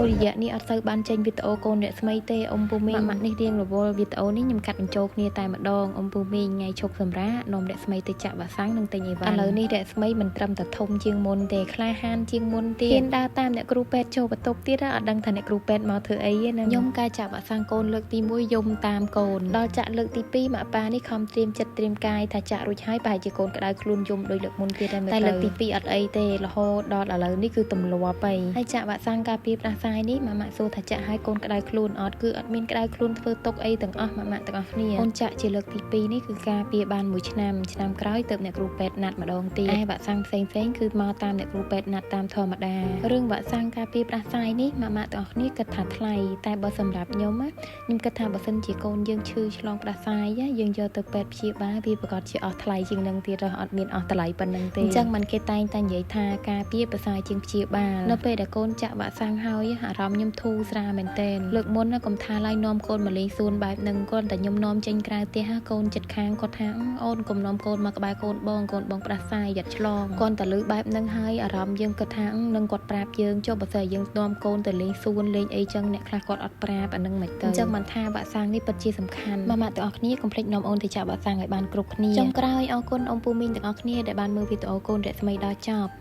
មួយរយៈនេះអត់ទៅបានចេញវីដេអូកូនអ្នកស្មីទេអ៊ំពូមីងម៉ាក់នេះរៀងរវល់វីដេអូនេះខ្ញុំកាត់បញ្ចូលគ្នាតែម្ដងអ៊ំពូមីងថ្ងៃឈប់សម្រាកនាំអ្នកស្មីទៅចាក់វ៉ាក់សាំងនិងទិញអីវ៉ាន់ឥឡូវនេះអ្នកស្មីមិនត្រឹមតែធំជាងមុនទេក្លាហានជាងមុនទៀតហ៊ានដើរតាមអ្នកគ្រូពេទ្យចូលបន្ទប់ទៀតអត់ដឹងថាអ្នកគ្រូពេទ្យមកធ្វើអីទេណាខ្ញុំការចាក់វ៉ាក់សាំងកូនលើកទី1យំតាមកូនដល់ចាក់លើកទី2ម៉ាក់ប៉ានេះខំត្រៀមចិត្តត្រៀមកាយថាចាក់រួចហើយប្រហែលជាកូនក្តៅខ្លួនយំដូចលើកមុនទៀតតែលើកទី2អត់អីទេរហូតដល់ឥឡូវនេះគឺទម្លាប់ហើយចាក់វ៉ាក់សាំងការពារផ្ដាសាយនេះម៉ាក់សួរថាចាក់ឲ្យកូនក្តៅខ្លួនអត់គឺអត់មានក្តៅខ្លួនធ្វើទុកអីទាំងអស់ម៉ាក់ទាំងអស់គ្នាកូនចាក់ជាលើកទី2នេះគឺការពារបាន1ឆ្នាំក្រោយទៅអ្នកគ្រូពេទ្យណាត់ម្ដងទៀតឯវ៉ាក់សាំងផ្សេងគឺមកតាមអ្នកគ្រូពេទ្យណាត់តាមធម្មតារឿងវ៉ាក់សាំងការពារផ្ដាសាយនេះម៉ាក់ទាំងអស់គ្នាគិតថាថ្លៃតែបើសម្រាប់ខ្ញុំគិតថាបើសិនជាកូនយើងឈឺឆ្លងផ្ដាសាយយើងយកទៅពេទ្យព្យាបាលវាប្រកាសជាអស់ថ្លៃជាងនឹងទៀតអត់មានអស់តម្លៃប៉ុណ្្នឹងទេអញ្ចឹងមិនគេតែងតែនិយាយថាការពារប្រសើរជាងព្យាបាលនៅពេលដែលកូនចាក់វ៉ាក់សាំងហើយអារម្មណ៍ខ្ញុំធូរស្រាលមែនទែនលើកមុនកុំថាឡើយនាំកូនមកលេងសួនបែបហ្នឹងគាត់តែខ្ញុំនាំចេញក្រៅផ្ទះកូនចិត្តខាងគាត់ថាអូនកុំនាំកូនមកក្បែរកូនបងផ្ដាសាយយ៉ាត់ឆ្លងគាត់តែលឺបែបហ្នឹងហើយអារម្មណ៍យើងគិតថានឹងគាត់ប្រាប់យើងចុះបើស្អីយើងនាំកូនទៅលេងសួនលេងអីចឹងអ្នកខ្លះគាត់អត់ប្រាប់អាហ្នឹងមិនទៅអញ្ចឹងមិនថាវ៉ាក់សាំងនេះពិតជាសំខាន់ម៉ាក់ទាំងអស់គ្នាកុំភ្លេចនាំអូនទៅចាក់វ៉ាក់សាំងឲ្យបានគ្រប់គ្នាចុងក្រោយអរគុណអ៊ំពូមីងទាំងអស់គ្នាដែលបានមើលវីដេអូកូនរស្មីដល់ចប់